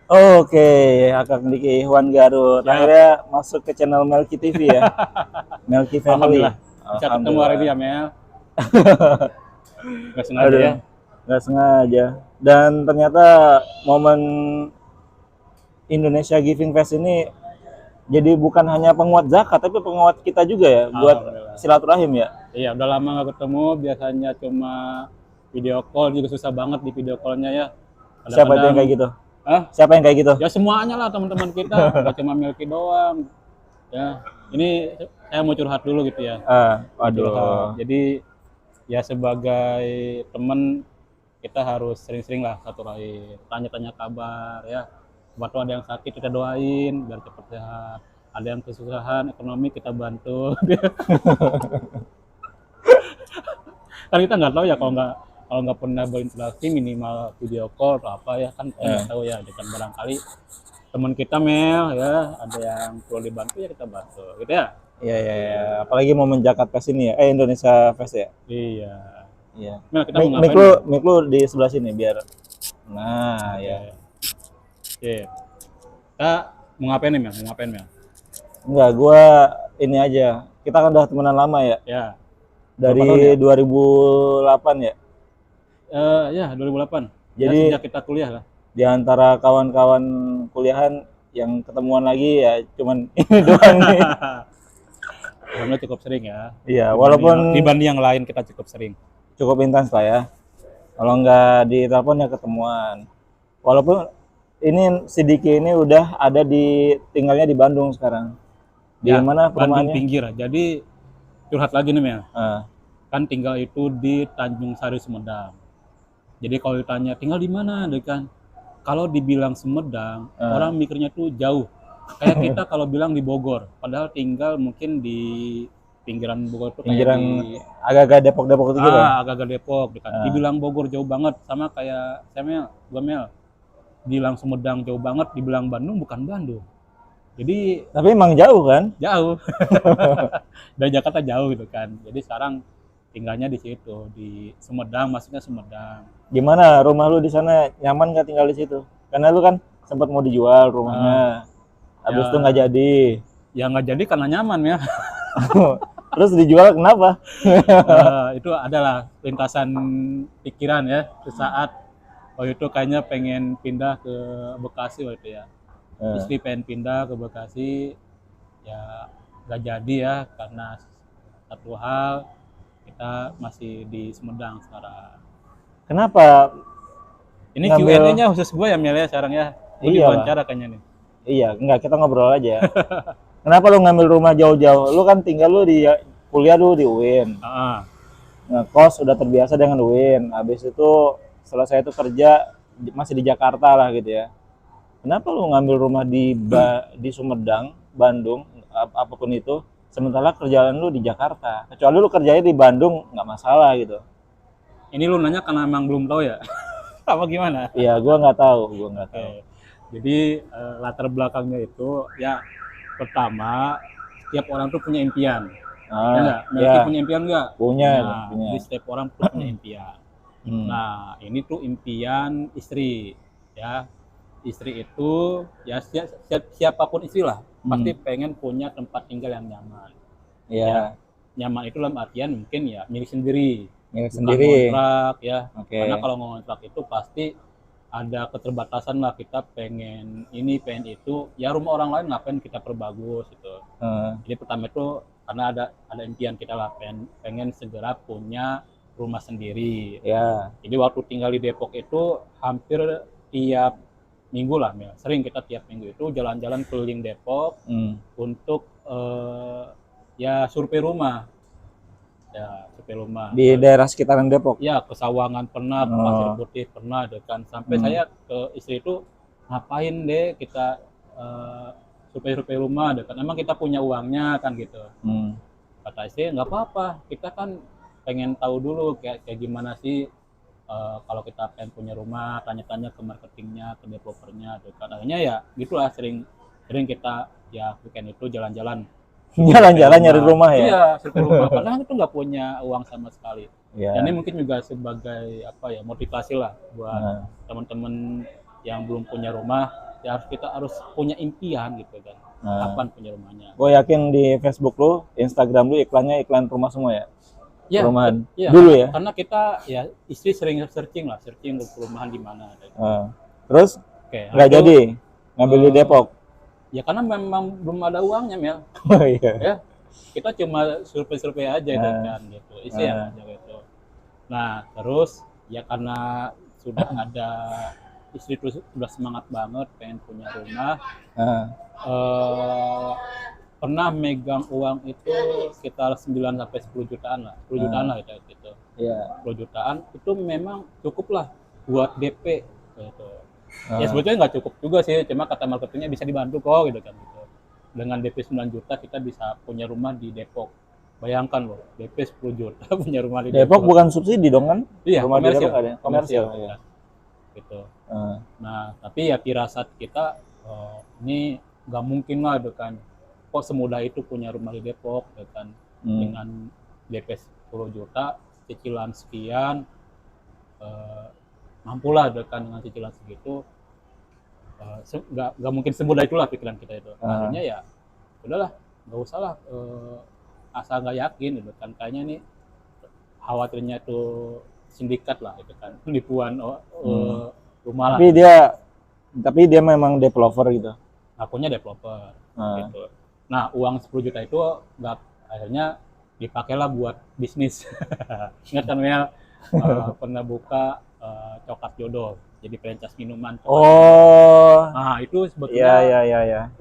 Oke, Akang Diki Ikhwan Garut. Siap. Akhirnya masuk ke channel Melki TV ya. Melki Family. Alhamdulillah bisa ketemu hari ini Alhamdulillah. ya Mel. Nggak sengaja ya. Aduh, nggak sengaja. Dan ternyata momen Indonesia Giving Fest ini jadi bukan hanya penguat zakat, tapi penguat kita juga ya buat Alhamdulillah. silaturahim ya. Iya udah lama nggak ketemu. Biasanya cuma video call juga susah banget di video callnya ya. Siapa itu yang Kadang-kadang, kayak gitu? ah Siapa yang kayak gitu? ya semuanya lah teman-teman kita. Nggak cuma Milky doang. Ya ini saya mau curhat dulu gitu ya. Mau curhat. Waduh. Jadi ya sebagai teman kita harus sering-sering lah silaturahim, tanya-tanya kabar ya. Waktu ada yang sakit kita doain biar cepat sehat. Ada yang kesusahan ekonomi kita bantu. Kan kita nggak tahu ya kalau nggak pernah berinteraksi minimal video call atau apa ya kan kita nggak tahu ya. Dengan barangkali teman kita Mel ya ada yang perlu dibantu ya kita bantu gitu ya. Iya, iya, iya. Apalagi momen Jakarta sini ya. Indonesia Fest ya. Iya. Iya. Mel kita Mik, mau mik ngapain lu, Mel? mik lu di sebelah sini biar. Nah, Oke. ya. Oke. Kita mau ngapain nih Mel? Mau ngapain Mel? Enggak, gua ini aja. Kita kan udah temenan lama ya. Ya. Berapa tahun Dari ya? 2008 ya. Ya 2008. Ya Jadi sejak kita kuliah lah. di antara kawan-kawan kuliahan yang ketemuan lagi ya cuman ini doang nih. Alhamdulillah cukup sering ya. Iya, walaupun Dibanding yang lain kita cukup sering. cukup intens lah ya. Kalau nggak di telepon ya ketemuan. Walaupun ini si Diki ini udah ada tinggalnya di Bandung sekarang. Di Ya, mana Bandung perumahannya? pinggir. Jadi curhat lagi nih Mel. Ah, Kan tinggal itu di Tanjung Sari Sumedang. Jadi kalau ditanya tinggal di mana, deh kan? Kalau dibilang Sumedang, orang mikirnya tuh jauh. Kayak kita kalau bilang di Bogor, padahal tinggal mungkin di pinggiran Bogor tuh kayak pinggiran di agak-agak Depok-Depok gitu kan. agak-agak Depok dekat. Dibilang Bogor jauh banget sama kayak saya Mel, gua Mel. Bilang Sumedang jauh banget, dibilang Bandung bukan Bandung. Jadi Tapi emang jauh kan? jauh. Dari Jakarta jauh gitu kan. Jadi sekarang tinggalnya di situ, di Sumedang, maksudnya Sumedang. Gimana rumah lu di sana, nyaman nggak tinggal di situ? Karena lu kan sempat mau dijual rumahnya. Habis itu Ya, nggak jadi. ya nggak jadi karena nyaman ya. Terus dijual kenapa? Itu adalah lintasan pikiran ya sesaat waktu itu kayaknya pengen pindah ke Bekasi waktu itu ya. Istri pengen pindah ke Bekasi ya nggak jadi ya karena satu hal kita masih di Sumedang sekarang. Kenapa Ini ngambil? Q&A-nya khusus gue ya Mel ya sekarang ya. Gue Iya lah. diwawancara kayaknya nih. Iya, enggak, kita ngobrol aja. Kenapa lu ngambil rumah jauh-jauh? Lu kan tinggal lu di kuliah lu di UIN. Ah, Ngekos udah terbiasa dengan UIN. Habis itu selesai itu kerja masih di Jakarta lah gitu ya. Kenapa lu ngambil rumah di Sumedang, Bandung, apapun itu, sementara kerjaan lu di Jakarta. Kecuali lu kerjanya di Bandung nggak masalah gitu. ini lu nanya karena emang belum tahu ya? Apa gimana? Iya, gua nggak tahu, gua nggak tahu. Oke. Jadi latar belakangnya itu ya pertama setiap orang tuh punya impian. Ya enggak? Melki Ya, punya impian enggak? punya, Nah, punya. jadi setiap orang tuh punya impian. Nah, ini tuh impian istri ya. Istri itu ya siapapun istri lah pasti pengen punya tempat tinggal yang nyaman. Ya, Nyaman itu dalam artian mungkin ya milik sendiri, milik bukan sendiri. kontrak ya. Oke. Karena kalau ngontrak itu pasti ada keterbatasan lah, kita pengen ini pengen itu ya, rumah orang lain ngapain kita perbagus gitu. Jadi pertama itu karena ada impian kita lah pengen segera punya rumah sendiri. Ya, Jadi waktu tinggal di Depok itu hampir tiap minggu lah Mel. Sering kita tiap minggu itu jalan-jalan keliling Depok untuk ya survei rumah. Ya, survei rumah. di daerah sekitaran Depok. Ya, ke Sawangan pernah, ke Pasir Putih pernah, kan sampai saya ke istri itu ngapain deh kita survei rumah, kan emang kita punya uangnya kan gitu. Kata istri nggak apa-apa, kita kan pengen tahu dulu kayak gimana sih kalau kita pengen punya rumah, tanya-tanya ke marketingnya, ke developernya, kan akhirnya ya gitulah sering kita ya weekend itu jalan-jalan. Jalan-jalan nyari rumah ya. Iya, survei rumah. Padahal itu nggak punya uang sama sekali. Ya. Dan ini mungkin juga sebagai apa ya motivasi lah buat teman-teman yang belum punya rumah. ya kita harus punya impian gitu kan. Kapan punya rumahnya? Gue yakin di Facebook lu, Instagram lu iklannya iklan rumah semua ya? Ya, Perumahan ya, dulu ya? karena kita ya istri sering searching untuk perumahan di mana. Terus Oke, nggak jadi ngambil di Depok? Ya karena memang belum ada uangnya, Mel. Oh iya. Ya, kita cuma survei-survei aja kan gitu, isi aja gitu. Nah, terus ya karena sudah ada istri itu sudah semangat banget pengen punya rumah. Pernah megang uang itu sekitar 9 sampai 10 jutaan lah. 10 jutaan lah gitu. Iya. 10 jutaan itu memang cukup lah buat DP gitu. Ya sebetulnya nggak cukup juga sih, cuma kata marketingnya bisa dibantu kok gitu kan gitu. Dengan DP 9 juta kita bisa punya rumah di Depok. Bayangkan loh, DP 10 juta punya rumah di Depok. Depok bukan subsidi dong kan? Iya, rumah komersial. Di Depok ada komersial. Ya. Gitu. Nah, tapi ya firasat kita ini nggak mungkin lah gitu kan. Kok semudah itu punya rumah di Depok gitu kan. Dengan DP 10 juta, cicilan sekian, mampulah gitu kan dengan cicilan segitu. Nggak mungkin semudah itulah pikiran kita itu. Akhirnya ya udahlah, nggak usah lah asal nggak yakin gitu kan, kayaknya nih khawatirnya tuh sindikat lah gitu kan, penipuan rumah lah. Tapi dia memang developer gitu. Akunya developer gitu. Nah, uang 10 juta itu nggak, akhirnya dipakailah buat bisnis. Ingat kan Mel, pernah buka coklat jodoh, jadi franchise minuman. Nah, itu sebetulnya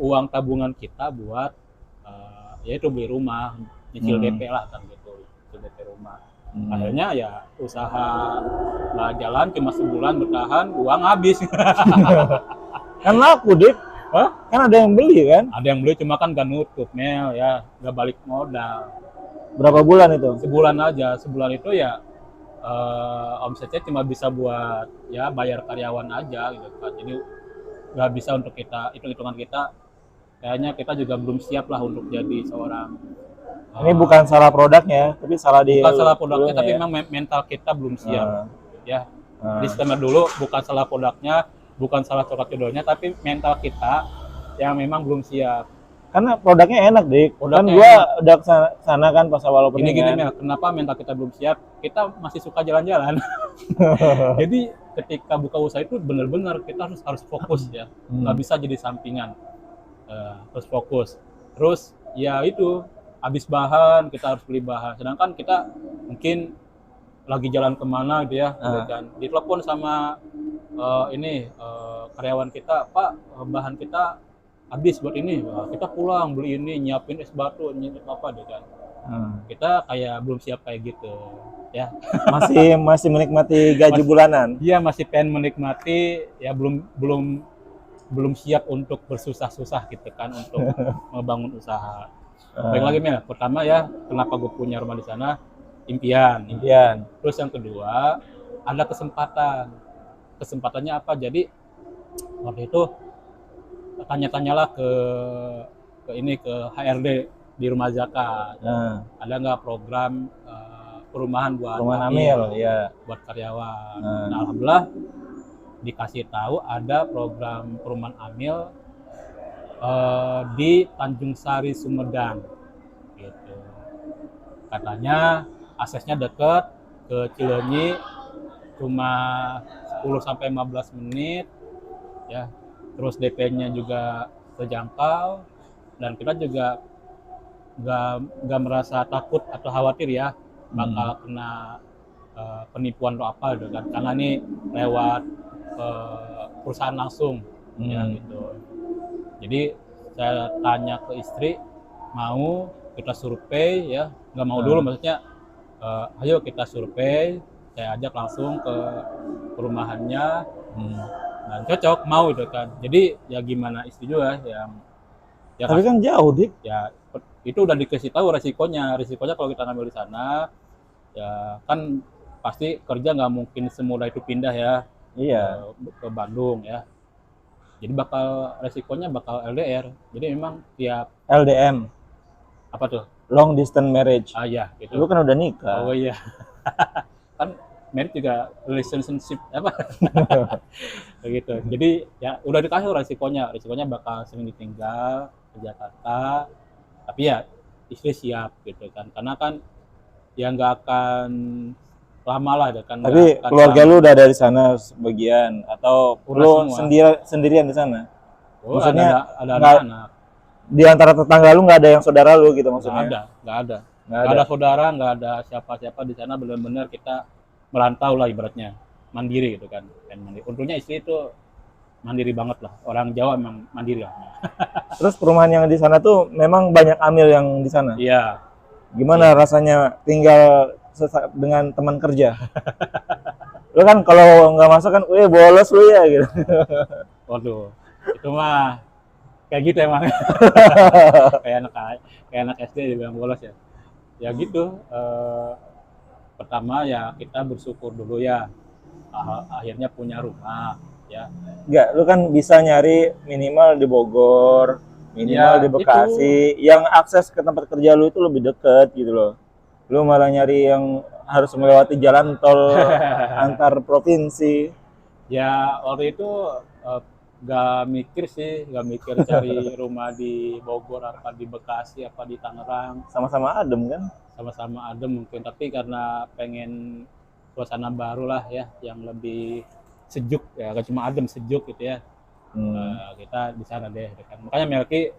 uang tabungan kita buat yaitu beli rumah, nyicil DP lah kan gitu, nyicil DP rumah. Akhirnya ya usaha nggak jalan, cuma sebulan bertahan, uang habis. Kan laku, Dik. Kan ada yang beli kan? Ada yang beli, cuma kan gak nutup, Mel, ya nggak balik modal. Berapa bulan itu? Sebulan aja, sebulan itu ya omsetnya cuma bisa buat ya bayar karyawan aja gitu kan. Jadi nggak bisa untuk kita, hitung-hitungan kita, kayaknya kita juga belum siap lah untuk jadi seorang. Ini bukan salah produknya, tapi salah di. Bukan salah produknya, tapi memang mental kita belum siap. Ya, disclaimer dulu, bukan salah produknya, bukan salah coklat jodohnya, tapi mental kita yang memang belum siap. Karena produknya enak, Dik. Kan gua udah kesana kan pas awal opening. Gini Mel, kenapa mental kita belum siap? Kita masih suka jalan-jalan. Jadi ketika buka usaha itu benar-benar kita harus fokus ya, nggak bisa jadi sampingan. Harus fokus. Terus ya itu, habis bahan kita harus beli bahan. Sedangkan kita mungkin lagi jalan kemana gitu ya, kan ditelepon sama karyawan kita, Pak, bahan kita habis buat ini, kita pulang beli ini, nyiapin es batu, nyiapin apa deh kan. Kita kayak belum siap kayak gitu ya. Masih menikmati gaji bulanan. Iya, masih pengen menikmati ya, belum siap untuk bersusah-susah gitu kan untuk membangun usaha. Baik lagi Mel, pertama ya, kenapa gue punya rumah di sana? Impian. Terus yang kedua, ada kesempatan. Kesempatannya apa? Jadi waktu itu tanya-tanyalah ke HRD di Rumah Zakat. Ada nggak program perumahan buat Amil, ya, buat karyawan? Nah, alhamdulillah dikasih tahu ada program perumahan Amil di Tanjung Sari, Sumedang gitu. Katanya aksesnya dekat ke Cileunyi, cuma 10 sampai 15 menit ya. Terus DP-nya juga terjangkau, dan kita juga nggak merasa takut atau khawatir ya bakal kena penipuan atau apa gitu kan, karena ini lewat perusahaan langsung ya gitu. Jadi saya tanya ke istri, mau kita survei ya, nggak mau dulu, maksudnya ayo kita survei, saya ajak langsung ke perumahannya, dan cocok, mau gitu kan. Jadi ya gimana istri juga yang ya tapi kan jauh, Dik. Ya itu udah dikasih tahu resikonya kalau kita ngambil di sana ya kan pasti kerja nggak mungkin semudah itu pindah ya. Iya. Ke Bandung ya. Jadi resikonya bakal LDR. Jadi memang tiap LDM. Apa tuh? Long distance marriage. Ah ya, gitu. Lu kan udah nikah. Oh iya. Kan married juga relationship apa begitu. Jadi ya udah dikasih resikonya bakal sering ditinggal ke Jakarta, tapi ya istri siap gitu kan, karena kan ya nggak akan lama lah gitu kan. Tapi keluarga lu udah dari sana sebagian atau lu sendirian di sana? Maksudnya ada anak-anak. Di antara tetangga lu nggak ada yang saudara lu gitu maksudnya? Nggak ada saudara, nggak ada siapa-siapa di sana, benar-benar kita merantau lah ibaratnya, mandiri gitu kan. Dan untungnya istri itu mandiri banget lah, orang Jawa memang mandiri lah. Terus perumahan yang di sana tuh memang banyak amil yang di sana? Iya. Gimana rasanya tinggal dengan teman kerja? Lu kan kalau nggak masuk kan, bolos lu ya gitu. Waduh, itu mah kayak gitu emang. kayak anak SD juga bolos ya. Ya gitu. Pertama ya kita bersyukur dulu ya, akhirnya punya rumah ya. Enggak, lu kan bisa nyari minimal di Bogor, minimal di Bekasi, yang akses ke tempat kerja lu itu lebih dekat gitu loh. Lu malah nyari yang harus melewati jalan tol antar provinsi. Ya waktu itu nggak mikir cari rumah di Bogor apa di Bekasi apa di Tangerang. Sama-sama adem kan? Sama-sama adem mungkin, tapi karena pengen suasana baru lah ya, yang lebih sejuk ya, gak cuma adem, sejuk gitu ya. Kita di sana deh kan. Makanya Melki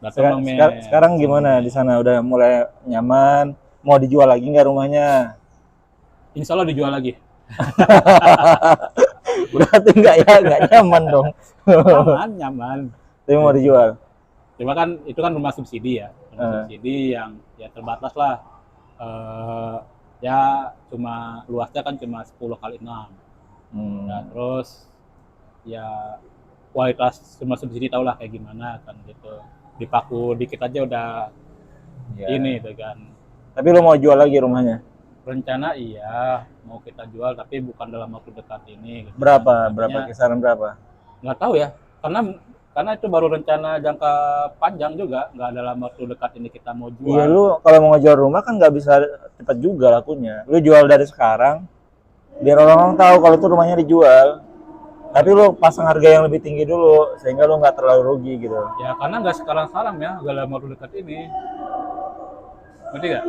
datang. Sekarang gimana di sana? Udah mulai nyaman? Mau dijual lagi nggak rumahnya? Insya Allah dijual lagi. Berarti nggak nyaman dong. Nyaman. Tapi mau dijual. Cuma kan itu kan rumah subsidi ya, subsidi yang ya terbatas lah. Ya cuma luasnya kan cuma 10x6. Nah, terus ya kualitas rumah subsidi tau lah kayak gimana kan gitu. Dipaku dikit aja udah ini tuh kan. Tapi lo mau jual lagi rumahnya? Rencana iya mau kita jual, tapi bukan dalam waktu dekat ini. Gitu. Berapa kisaran berapa? Nggak tahu ya, karena itu baru rencana jangka panjang juga, nggak dalam waktu dekat ini kita mau jual. Iya, lu kalau mau ngejual rumah kan nggak bisa cepat juga lakunya. Lu jual dari sekarang, biar orang-orang tahu kalau tuh rumahnya dijual. Tapi lu pasang harga yang lebih tinggi dulu, sehingga lu nggak terlalu rugi gitu. Ya karena nggak sekarang ya, nggak dalam waktu dekat ini. Ngerti nggak?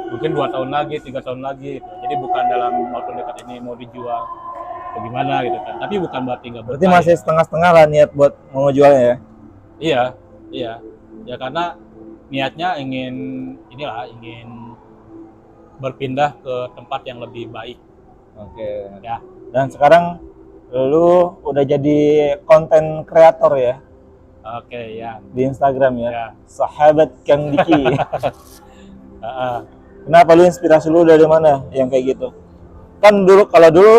Mungkin 2 tahun lagi, 3 tahun lagi gitu. Jadi bukan dalam waktu dekat ini mau dijual atau gimana gitu kan. Tapi bukan berarti nggak berkah. Berarti masih setengah-setengah lah niat buat mau jualnya ya? Iya. Ya karena niatnya ingin berpindah ke tempat yang lebih baik. Oke. Ya. Dan sekarang lu udah jadi konten kreator ya? Oke, ya. Di Instagram ya? Ya. Sahabat Kang Diki. Kenapa lu, inspirasi lu dari mana yang kayak gitu? Kan kalau dulu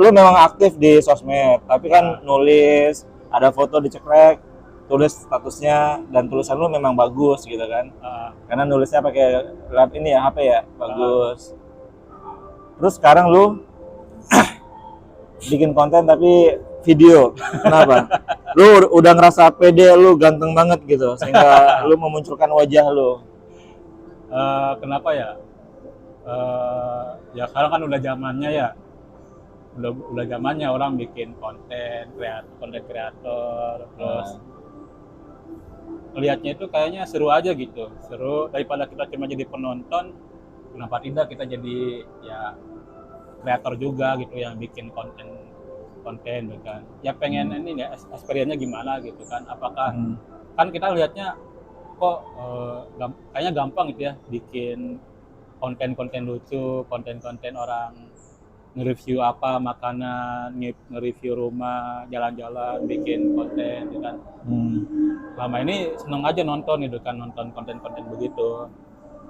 lu memang aktif di sosmed, tapi kan nulis, ada foto dicekrek, tulis statusnya, dan tulisan lu memang bagus gitu kan? Karena nulisnya pakai HP ya, bagus. Terus sekarang lu bikin konten tapi video, kenapa? Lu udah ngerasa pede, lu ganteng banget gitu, sehingga lu memunculkan wajah lu. Kenapa ya? Ya sekarang kan udah zamannya ya, udah zamannya orang bikin konten kreator, terus melihatnya itu kayaknya seru aja gitu, seru daripada kita cuma jadi penonton. Kenapa tidak kita jadi ya kreator juga gitu, yang bikin konten kan? Ya pengen ini ya experience-nya gimana gitu kan? Apakah kan kita lihatnya kok kayaknya gampang gitu ya bikin konten lucu, konten orang nge-review apa makanan, nge-review rumah, jalan-jalan, bikin konten gitu kan. Selama ini seneng aja nonton gitu kan, nonton konten begitu.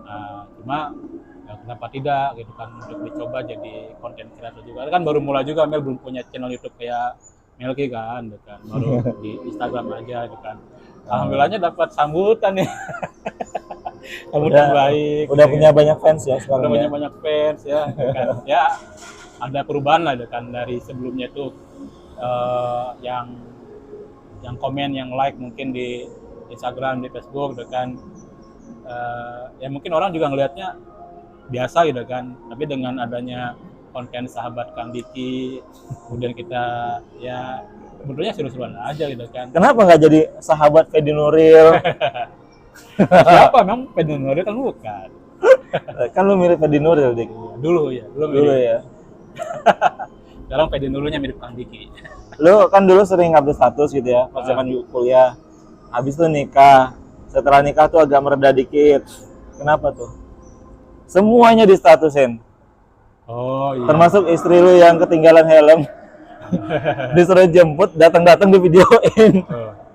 Nah, cuma ya kenapa tidak gitu kan, untuk dicoba jadi konten kreator juga. Kan baru mulai juga, Mel belum punya channel YouTube kayak Melki kan, gitu kan. Baru di Instagram aja gitu kan. Alhamdulillahnya dapat sambutan ya. Sambutan baik. Udah punya banyak fans ya sekarang. Udah punya banyak fans ya. Kan. Ya ada perubahan lah kan dari sebelumnya tuh yang komen, yang like mungkin di Instagram, di Facebook gitu kan. Ya mungkin orang juga ngelihatnya biasa gitu kan. Tapi dengan adanya konten sahabat Kang Diki, kemudian kita ya sebetulnya seru-seruan aja gitu kan. Kenapa nggak jadi sahabat Fedi Nuril? Siapa memang Fedi Nuril kan bukan. Kan lu mirip Fedi Nuril, Dik. Dulu ya, Dulu ya. Sekarang Fedi Nurilnya mirip Kang Diki. Lu kan dulu sering update status gitu ya, pas zaman kuliah. Habis itu nikah. Setelah nikah tuh agak mereda dikit. Kenapa tuh? Semuanya di statusin. Oh iya. Termasuk istri lu yang ketinggalan helm. Disuruh jemput, datang-datang di videoin.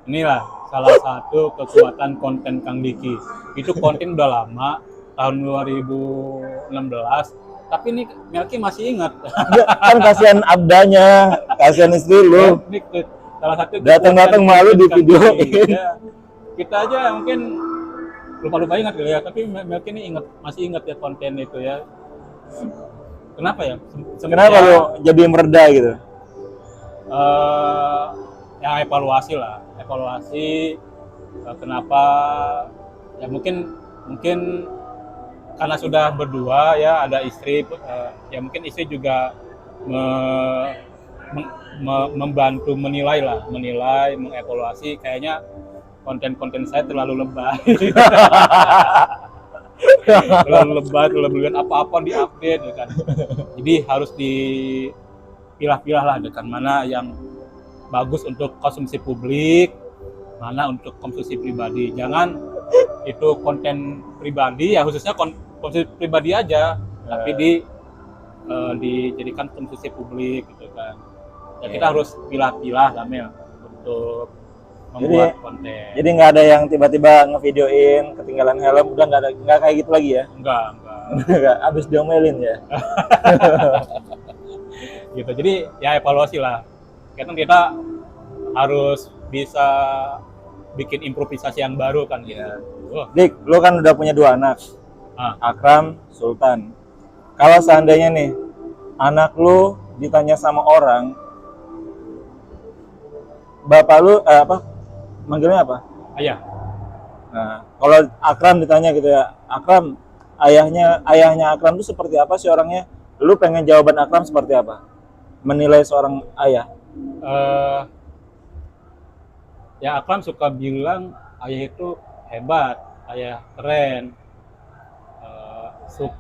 Inilah salah satu kekuatan konten Kang Diki. Itu konten udah lama, tahun 2016. Tapi ini Melki masih ingat. Kan kasihan abdanya, kasihan istri lu. Ini salah satu Datang-datang malu di videoin. Ya, kita aja mungkin lupa-lupa ingat gitu ya, tapi Melki ini masih ingat ya konten itu ya. Kenapa ya? Kenapa lu jadi mereda gitu? Yang evaluasi lah, kenapa ya mungkin karena sudah berdua ya, ada istri, ya mungkin istri juga membantu menilai, mengevaluasi kayaknya konten-konten saya terlalu lebay. terlalu berlebihan, apa-apa diupdate ya kan. Jadi harus dipilah-pilah lah dengan mana yang bagus untuk konsumsi publik, mana untuk konsumsi pribadi. Jangan itu konten pribadi ya, khususnya konsumsi pribadi aja, tapi dijadikan konsumsi publik gitu kan. Ya kita harus pilah-pilah lah Mel untuk membuat konten. Jadi nggak ada yang tiba-tiba ngevideoin ketinggalan helm, udah nggak kayak gitu lagi ya? Enggak. Abis diomelin ya. Gitu. Jadi ya evaluasi lah. Karena kita harus bisa bikin improvisasi yang baru kan gitu. Dik, lu kan udah punya 2 anak. Akram, Sultan. Kalau seandainya nih anak lu ditanya sama orang, bapak lu manggilnya apa? Ayah. Nah, kalau Akram ditanya gitu ya, Akram, ayahnya Akram itu seperti apa sih orangnya? Lu pengen jawaban Akram seperti apa? Menilai seorang ayah. Ya Akram suka bilang ayah itu hebat, ayah keren.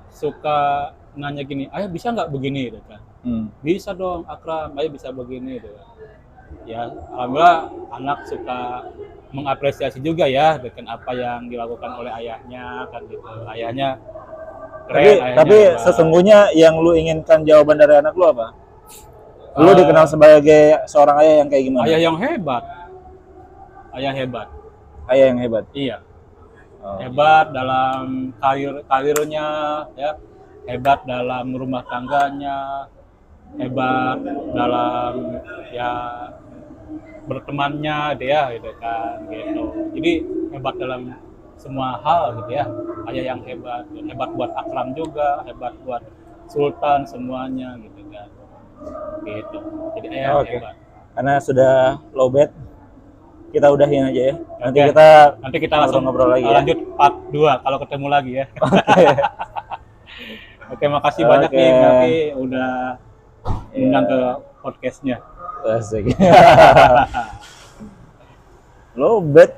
Suka nanya gini, ayah bisa nggak begini gitu kan? Bisa dong Akram, ayah bisa begini gitu kan. Ya alhamdulillah anak suka mengapresiasi juga ya dengan apa yang dilakukan oleh ayahnya kan gitu. Ayahnya keren, tapi sesungguhnya yang lu inginkan jawaban dari anak lu apa? Lu dikenal sebagai seorang ayah yang kayak gimana? Ayah yang hebat. Ayah yang hebat. Iya. Hebat dalam karirnya ya, hebat dalam rumah tangganya, hebat dalam ya bertemannya dia gitu kan gitu. Jadi hebat dalam semua hal gitu ya. Ayah yang hebat buat Akram juga, hebat buat Sultan, semuanya gitu kan. Gitu. Jadi ayah hebat. Karena sudah lowbat, kita udahin aja ya. Nanti kita langsung ngobrol lagi lanjut part 2 kalau ketemu lagi ya. Oke, makasih banyak nih Melki udah undang ke podcastnya. Asik. Lowbat